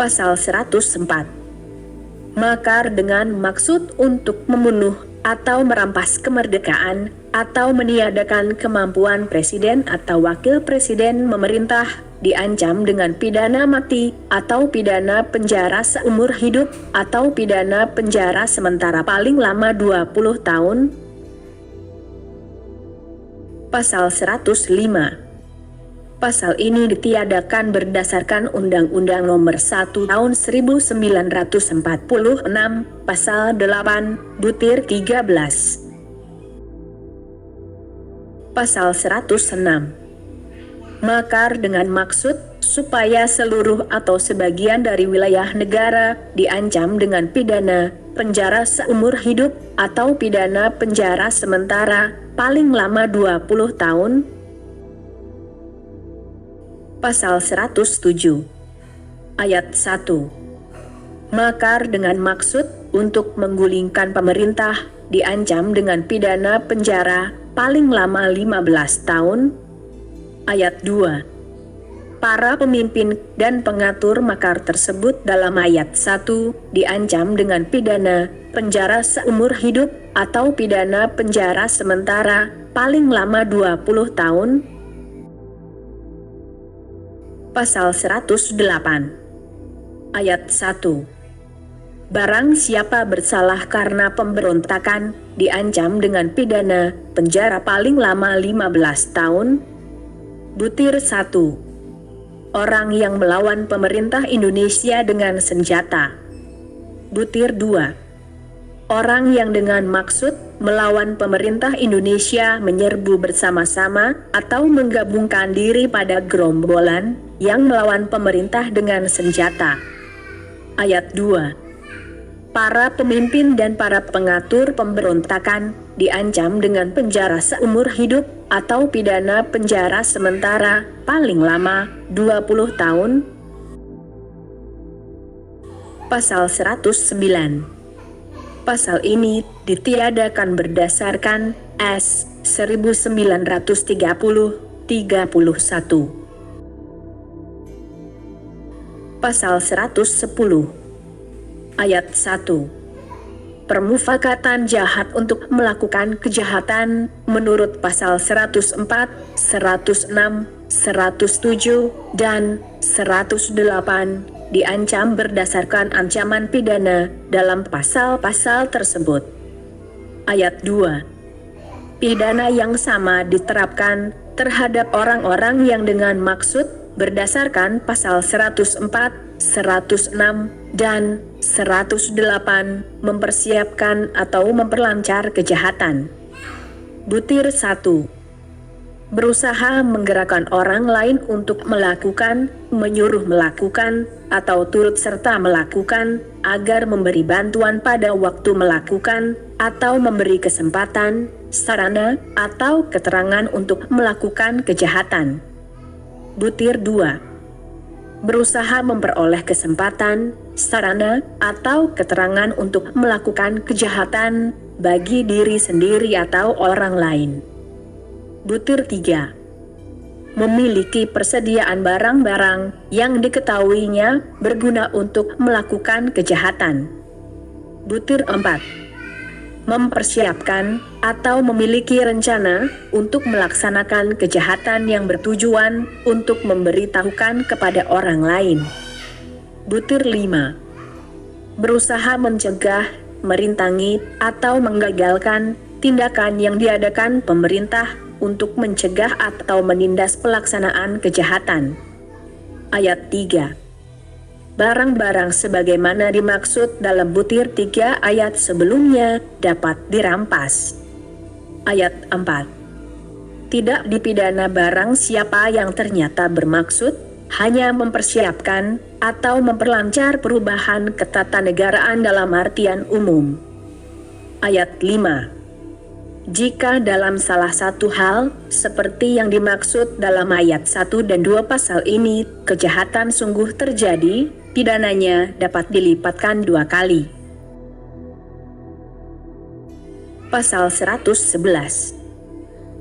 Pasal 104. Makar dengan maksud untuk membunuh atau merampas kemerdekaan atau meniadakan kemampuan presiden atau wakil presiden memerintah diancam dengan pidana mati atau pidana penjara seumur hidup atau pidana penjara sementara paling lama 20 tahun. Pasal 105. Pasal ini ditiadakan berdasarkan Undang-Undang Nomor 1 Tahun 1946, Pasal 8, Butir 13. Pasal 106. Makar dengan maksud supaya seluruh atau sebagian dari wilayah negara diancam dengan pidana penjara seumur hidup atau pidana penjara sementara paling lama 20 tahun. Pasal 107. Ayat 1. Makar dengan maksud untuk menggulingkan pemerintah diancam dengan pidana penjara paling lama 15 tahun. Ayat 2. Para pemimpin dan pengatur makar tersebut dalam ayat 1 diancam dengan pidana penjara seumur hidup atau pidana penjara sementara paling lama 20 tahun. Pasal 108. Ayat 1. Barang siapa bersalah karena pemberontakan diancam dengan pidana penjara paling lama 15 tahun. Butir 1. Orang yang melawan pemerintah Indonesia dengan senjata. Butir 2. Orang yang dengan maksud melawan pemerintah Indonesia menyerbu bersama-sama atau menggabungkan diri pada gerombolan yang melawan pemerintah dengan senjata. Ayat 2. Para pemimpin dan para pengatur pemberontakan diancam dengan penjara seumur hidup atau pidana penjara sementara paling lama 20 tahun. Pasal 109. Pasal ini ditiadakan berdasarkan S. 1930-31. Pasal 110. Ayat 1. Permufakatan jahat untuk melakukan kejahatan menurut pasal 104, 106, 107, dan 108 diancam berdasarkan ancaman pidana dalam pasal-pasal tersebut. Ayat 2. Pidana yang sama diterapkan terhadap orang-orang yang dengan maksud berdasarkan pasal 104, 106, dan 108 mempersiapkan atau memperlancar kejahatan. Butir 1. Berusaha menggerakkan orang lain untuk melakukan, menyuruh melakukan, atau turut serta melakukan, agar memberi bantuan pada waktu melakukan, atau memberi kesempatan, sarana, atau keterangan untuk melakukan kejahatan. Butir 2. Berusaha memperoleh kesempatan, sarana, atau keterangan untuk melakukan kejahatan bagi diri sendiri atau orang lain. Butir 3. Memiliki persediaan barang-barang yang diketahuinya berguna untuk melakukan kejahatan. Butir 4. Mempersiapkan atau memiliki rencana untuk melaksanakan kejahatan yang bertujuan untuk memberitahukan kepada orang lain. Butir 5. Berusaha mencegah, merintangi, atau menggagalkan tindakan yang diadakan pemerintah untuk mencegah atau menindas pelaksanaan kejahatan. Ayat 3. Barang-barang sebagaimana dimaksud dalam butir 3 ayat sebelumnya dapat dirampas. Ayat 4. Tidak dipidana barang siapa yang ternyata bermaksud hanya mempersiapkan atau memperlancar perubahan ketatanegaraan dalam artian umum. Ayat 5. Jika dalam salah satu hal, seperti yang dimaksud dalam ayat 1 dan 2 pasal ini, kejahatan sungguh terjadi, pidananya dapat dilipatkan 2 kali. Pasal 111.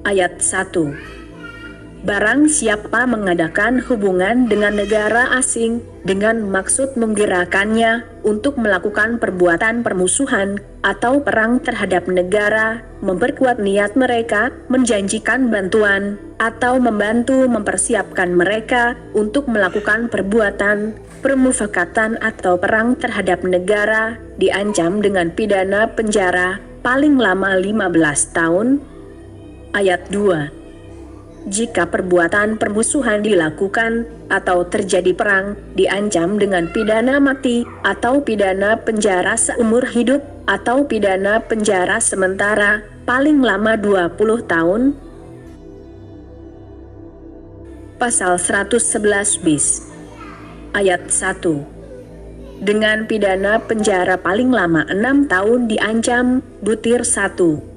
Ayat 1. Barang siapa mengadakan hubungan dengan negara asing dengan maksud menggerakkannya untuk melakukan perbuatan permusuhan atau perang terhadap negara, memperkuat niat mereka, menjanjikan bantuan, atau membantu mempersiapkan mereka untuk melakukan perbuatan permufakatan atau perang terhadap negara, diancam dengan pidana penjara paling lama 15 tahun. Ayat 2. Jika perbuatan permusuhan dilakukan atau terjadi perang, diancam dengan pidana mati atau pidana penjara seumur hidup atau pidana penjara sementara paling lama 20 tahun. Pasal 111 bis. Ayat 1. Dengan pidana penjara paling lama 6 tahun diancam. Butir 1.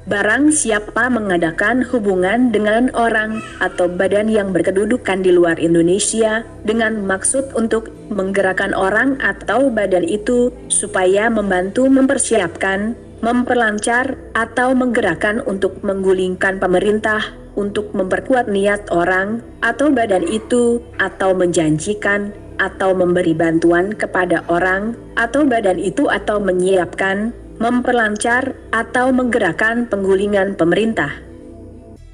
Barang siapa mengadakan hubungan dengan orang atau badan yang berkedudukan di luar Indonesia dengan maksud untuk menggerakkan orang atau badan itu supaya membantu mempersiapkan, memperlancar, atau menggerakkan untuk menggulingkan pemerintah, untuk memperkuat niat orang atau badan itu, atau menjanjikan atau memberi bantuan kepada orang atau badan itu, atau menyiapkan, memperlancar, atau menggerakkan penggulingan pemerintah.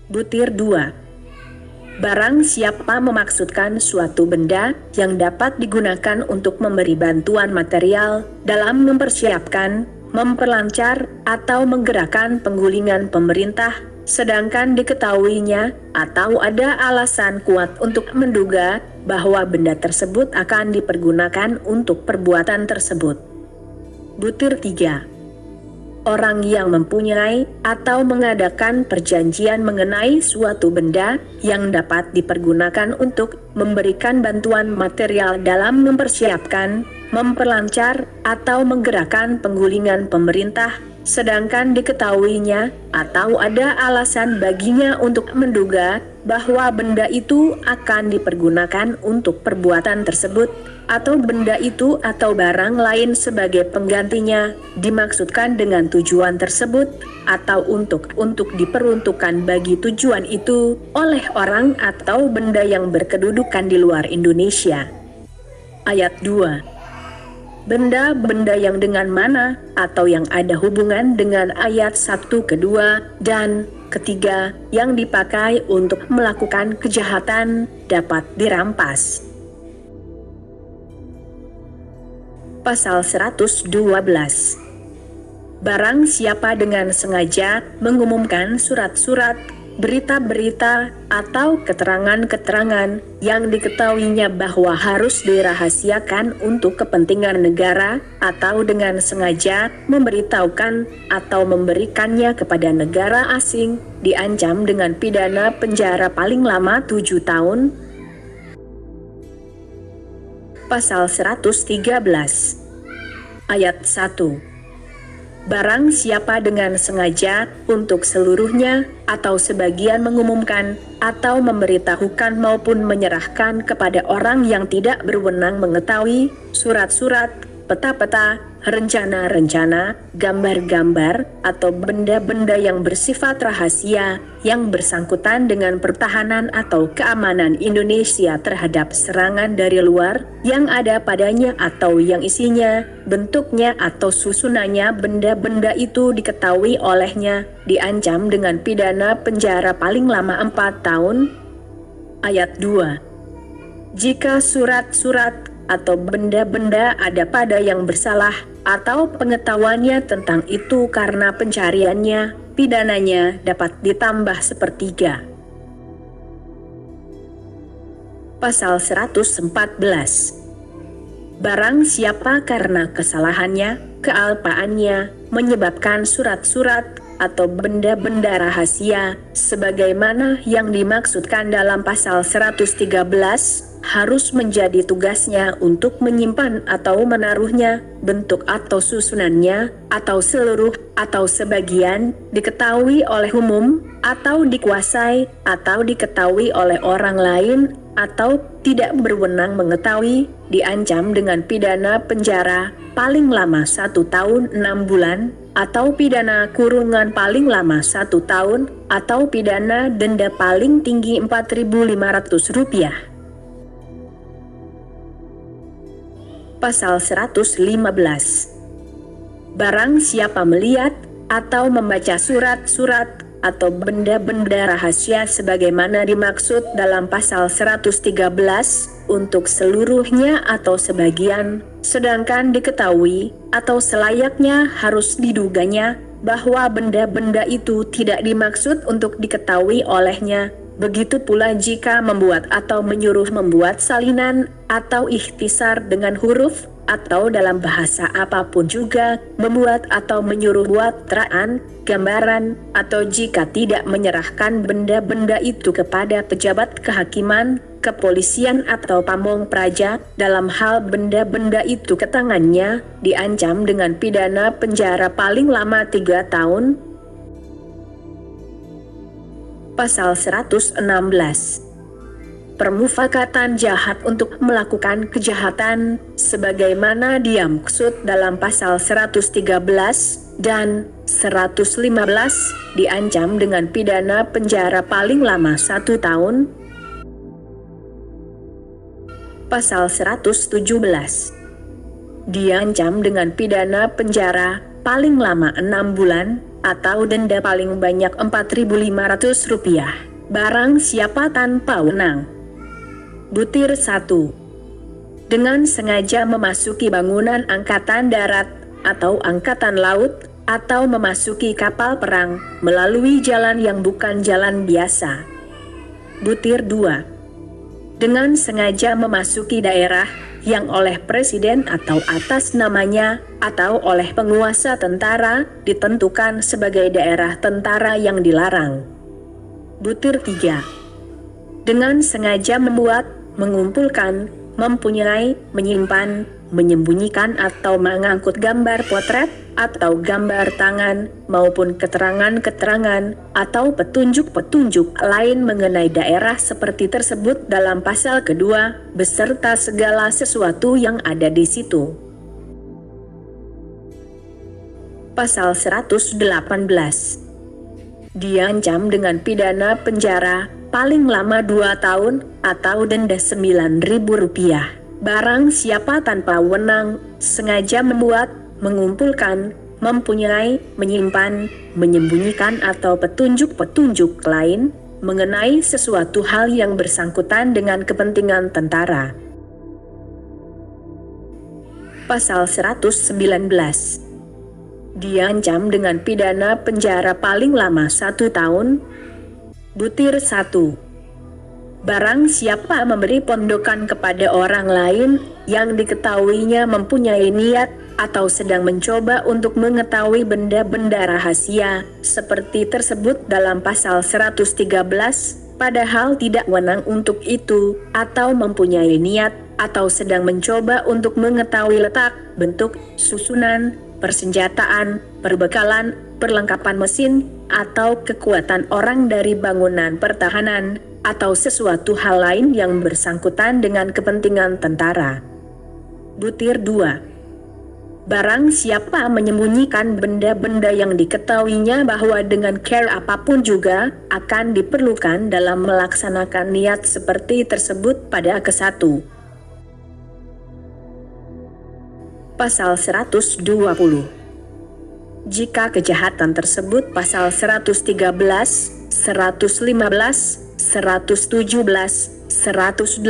Butir 2. Barang siapa memaksudkan suatu benda yang dapat digunakan untuk memberi bantuan material dalam mempersiapkan, memperlancar, atau menggerakkan penggulingan pemerintah, sedangkan diketahuinya atau ada alasan kuat untuk menduga bahwa benda tersebut akan dipergunakan untuk perbuatan tersebut. Butir 3. Orang yang mempunyai atau mengadakan perjanjian mengenai suatu benda yang dapat dipergunakan untuk memberikan bantuan material dalam mempersiapkan, memperlancar, atau menggerakkan penggulingan pemerintah, sedangkan diketahuinya atau ada alasan baginya untuk menduga bahwa benda itu akan dipergunakan untuk perbuatan tersebut, atau benda itu atau barang lain sebagai penggantinya dimaksudkan dengan tujuan tersebut, atau untuk diperuntukkan bagi tujuan itu oleh orang atau benda yang berkedudukan di luar Indonesia. Ayat 2. Benda-benda yang dengan mana atau yang ada hubungan dengan ayat 1 kedua dan ketiga yang dipakai untuk melakukan kejahatan dapat dirampas. Pasal 112. Barang siapa dengan sengaja mengumumkan surat-surat, berita-berita, atau keterangan-keterangan yang diketahuinya bahwa harus dirahasiakan untuk kepentingan negara, atau dengan sengaja memberitahukan atau memberikannya kepada negara asing, diancam dengan pidana penjara paling lama 7 tahun. Pasal 113. Ayat 1. Barang siapa dengan sengaja untuk seluruhnya atau sebagian mengumumkan atau memberitahukan maupun menyerahkan kepada orang yang tidak berwenang mengetahui surat-surat, peta-peta, rencana-rencana, gambar-gambar, atau benda-benda yang bersifat rahasia yang bersangkutan dengan pertahanan atau keamanan Indonesia terhadap serangan dari luar yang ada padanya atau yang isinya, bentuknya atau susunannya benda-benda itu diketahui olehnya, diancam dengan pidana penjara paling lama 4 tahun. Ayat 2. Jika surat-surat atau benda-benda ada pada yang bersalah atau pengetahuannya tentang itu karena pencariannya, pidananya dapat ditambah 1/3. Pasal 114. Barang siapa karena kesalahannya, kealpaannya, menyebabkan surat-surat atau benda-benda rahasia sebagaimana yang dimaksudkan dalam pasal 113 harus menjadi tugasnya untuk menyimpan atau menaruhnya, bentuk atau susunannya, atau seluruh, atau sebagian, diketahui oleh umum, atau dikuasai, atau diketahui oleh orang lain, atau tidak berwenang mengetahui, diancam dengan pidana penjara, paling lama 1 tahun 6 bulan, atau pidana kurungan paling lama 1 tahun, atau pidana denda paling tinggi Rp4.500. Pasal 115. Barang siapa melihat atau membaca surat-surat atau benda-benda rahasia sebagaimana dimaksud dalam pasal 113 untuk seluruhnya atau sebagian, sedangkan diketahui atau selayaknya harus diduganya bahwa benda-benda itu tidak dimaksud untuk diketahui olehnya. Begitu pula jika membuat atau menyuruh membuat salinan atau ikhtisar dengan huruf atau dalam bahasa apapun juga, membuat atau menyuruh buat teraan, gambaran, atau jika tidak menyerahkan benda-benda itu kepada pejabat kehakiman, kepolisian atau pamong praja, dalam hal benda-benda itu ke tangannya, diancam dengan pidana penjara paling lama 3 tahun. Pasal 116. Permufakatan jahat untuk melakukan kejahatan sebagaimana dimaksud dalam pasal 113 dan 115 diancam dengan pidana penjara paling lama 1 tahun. Pasal 117. Diancam dengan pidana penjara paling lama 6 bulan atau denda paling banyak Rp4.500 barang siapa tanpa wewenang. Butir 1. Dengan sengaja memasuki bangunan angkatan darat atau angkatan laut atau memasuki kapal perang melalui jalan yang bukan jalan biasa. Butir 2. Dengan sengaja memasuki daerah yang oleh presiden atau atas namanya atau oleh penguasa tentara ditentukan sebagai daerah tentara yang dilarang. Butir 3. Dengan sengaja membuat, mengumpulkan, mempunyai, menyimpan, menyembunyikan atau mengangkut gambar potret atau gambar tangan maupun keterangan-keterangan atau petunjuk-petunjuk lain mengenai daerah seperti tersebut dalam pasal kedua, beserta segala sesuatu yang ada di situ. Pasal 118. Diancam dengan pidana penjara paling lama 2 tahun atau denda Rp9.000 barang siapa tanpa wewenang sengaja membuat, mengumpulkan, mempunyai, menyimpan, menyembunyikan atau petunjuk-petunjuk lain mengenai sesuatu hal yang bersangkutan dengan kepentingan tentara. Pasal 119. Diancam dengan pidana penjara paling lama 1 tahun. Butir 1. Barang siapa memberi pondokan kepada orang lain yang diketahuinya mempunyai niat atau sedang mencoba untuk mengetahui benda-benda rahasia seperti tersebut dalam pasal 113, padahal tidak wewenang untuk itu, atau mempunyai niat atau sedang mencoba untuk mengetahui letak, bentuk, susunan, persenjataan, perbekalan, perlengkapan mesin, atau kekuatan orang dari bangunan pertahanan, atau sesuatu hal lain yang bersangkutan dengan kepentingan tentara. Butir 2. Barang siapa menyembunyikan benda-benda yang diketahuinya bahwa dengan care apapun juga akan diperlukan dalam melaksanakan niat seperti tersebut pada ke-1. Pasal 120. Jika kejahatan tersebut pasal 113, 115, 117, 118,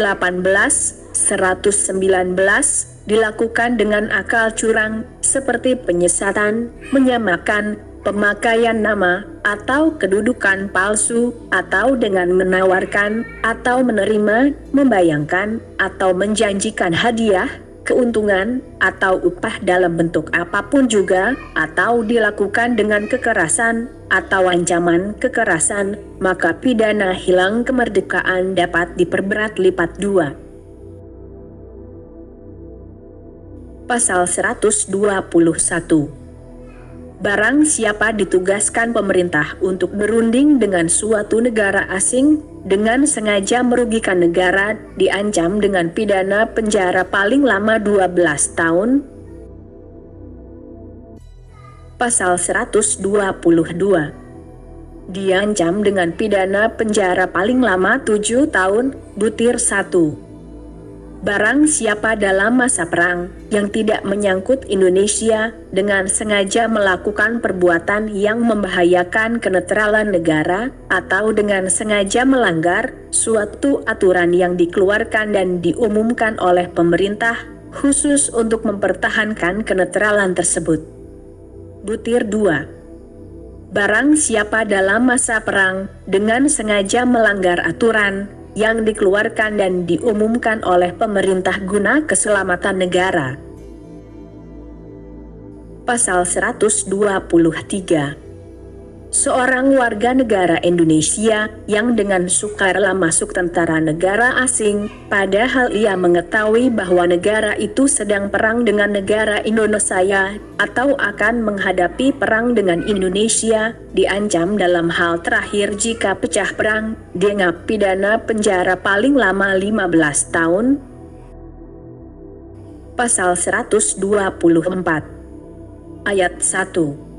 119 dilakukan dengan akal curang seperti penyesatan, menyamakan, pemakaian nama, atau kedudukan palsu, atau dengan menawarkan, atau menerima, membayangkan, atau menjanjikan hadiah, keuntungan, atau upah dalam bentuk apapun juga, atau dilakukan dengan kekerasan, atau ancaman kekerasan, maka pidana hilang kemerdekaan dapat diperberat lipat 2. Pasal 121. Barang siapa ditugaskan pemerintah untuk berunding dengan suatu negara asing dengan sengaja merugikan negara diancam dengan pidana penjara paling lama 12 tahun. Pasal 122. Diancam dengan pidana penjara paling lama 7 tahun, butir 1. Barang siapa dalam masa perang yang tidak menyangkut Indonesia dengan sengaja melakukan perbuatan yang membahayakan kenetralan negara atau dengan sengaja melanggar suatu aturan yang dikeluarkan dan diumumkan oleh pemerintah khusus untuk mempertahankan kenetralan tersebut. Butir 2. Barang siapa dalam masa perang dengan sengaja melanggar aturan yang dikeluarkan dan diumumkan oleh pemerintah guna keselamatan negara. Pasal 123. Seorang warga negara Indonesia yang dengan sukarela masuk tentara negara asing, padahal ia mengetahui bahwa negara itu sedang perang dengan negara Indonesia atau akan menghadapi perang dengan Indonesia, diancam dalam hal terakhir jika pecah perang dengan pidana penjara paling lama 15 tahun. Pasal 124. Ayat 1.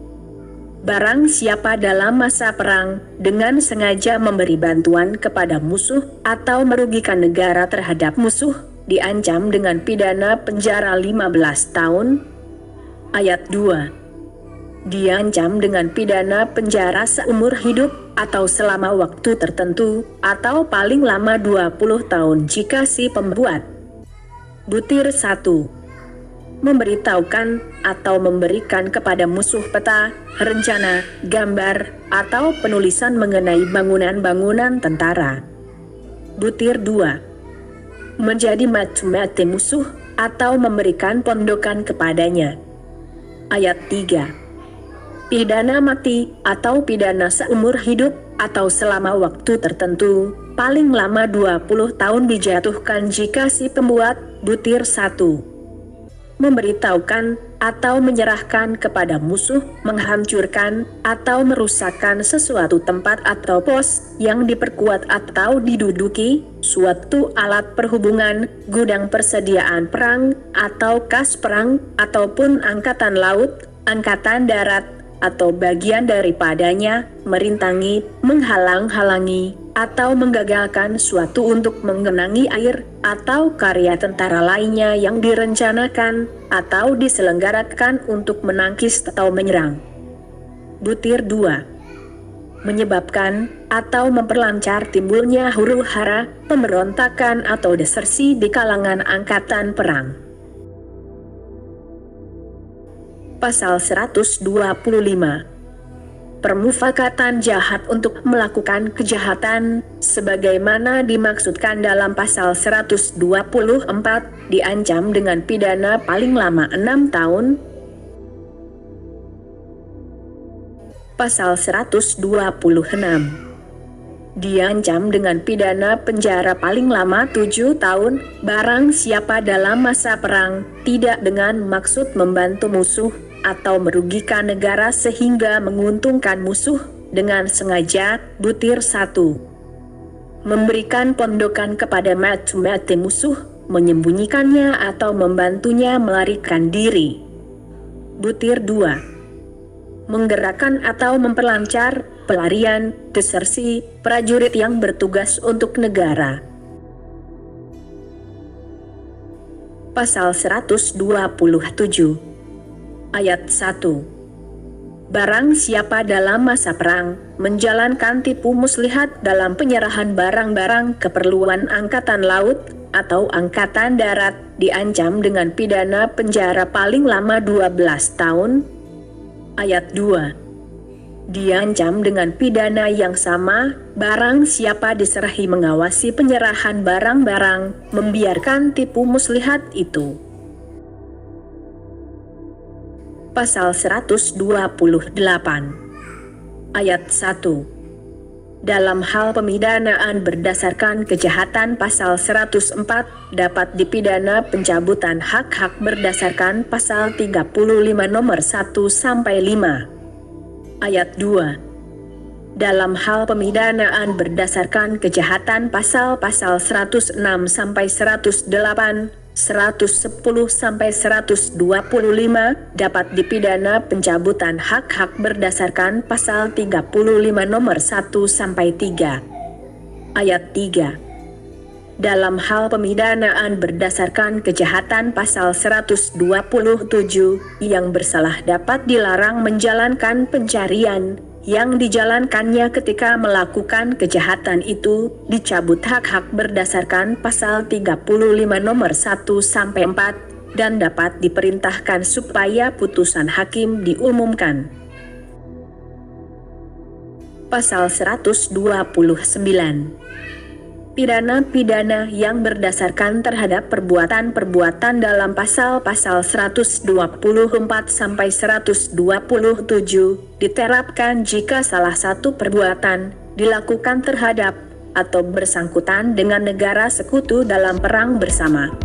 Barang siapa dalam masa perang dengan sengaja memberi bantuan kepada musuh atau merugikan negara terhadap musuh, diancam dengan pidana penjara 15 tahun. Ayat 2. Diancam dengan pidana penjara seumur hidup atau selama waktu tertentu atau paling lama 20 tahun jika si pembuat. Butir 1. Memberitahukan atau memberikan kepada musuh peta, rencana, gambar, atau penulisan mengenai bangunan-bangunan tentara. Butir 2. Menjadi mata-mata musuh atau memberikan pondokan kepadanya. Ayat 3. Pidana mati atau pidana seumur hidup atau selama waktu tertentu, paling lama 20 tahun dijatuhkan jika si pembuat. Butir 1. Memberitahukan atau menyerahkan kepada musuh, menghancurkan atau merusakkan sesuatu tempat atau pos yang diperkuat atau diduduki, suatu alat perhubungan, gudang persediaan perang atau kas perang, ataupun angkatan laut, angkatan darat, atau bagian daripadanya, merintangi, menghalang-halangi, atau menggagalkan suatu untuk menggenangi air, atau karya tentara lainnya yang direncanakan, atau diselenggarakan untuk menangkis atau menyerang. Butir 2. Menyebabkan atau memperlancar timbulnya huru-hara, pemberontakan atau desersi di kalangan angkatan perang. Pasal 125. Permufakatan jahat untuk melakukan kejahatan, sebagaimana dimaksudkan dalam pasal 124, diancam dengan pidana paling lama 6 tahun. Pasal 126. Diancam dengan pidana penjara paling lama 7 tahun, barang siapa dalam masa perang, tidak dengan maksud membantu musuh, atau merugikan negara sehingga menguntungkan musuh, dengan sengaja. Butir 1. Memberikan pondokan kepada mata-mata musuh, menyembunyikannya atau membantunya melarikan diri. Butir 2. Menggerakkan atau memperlancar pelarian, desersi, prajurit yang bertugas untuk negara. Pasal 127. Ayat 1. Barang siapa dalam masa perang menjalankan tipu muslihat dalam penyerahan barang-barang keperluan angkatan laut atau angkatan darat, diancam dengan pidana penjara paling lama 12 tahun. Ayat 2. Diancam dengan pidana yang sama barang siapa diserahi mengawasi penyerahan barang-barang, membiarkan tipu muslihat itu. Pasal 128. Ayat 1. Dalam hal pemidanaan berdasarkan kejahatan pasal 104, dapat dipidana pencabutan hak-hak berdasarkan pasal 35 nomor 1-5. Ayat 2. Dalam hal pemidanaan berdasarkan kejahatan pasal-pasal 106-108, 110-125 dapat dipidana pencabutan hak-hak berdasarkan pasal 35 nomor 1-3. Ayat 3. Dalam hal pemidanaan berdasarkan kejahatan pasal 127, yang bersalah dapat dilarang menjalankan pencarian yang dijalankannya ketika melakukan kejahatan itu, dicabut hak-hak berdasarkan pasal 35 nomor 1-4, dan dapat diperintahkan supaya putusan hakim diumumkan. Pasal 129. Pidana-pidana yang berdasarkan terhadap perbuatan-perbuatan dalam pasal-pasal 124-127 diterapkan jika salah satu perbuatan dilakukan terhadap atau bersangkutan dengan negara sekutu dalam perang bersama.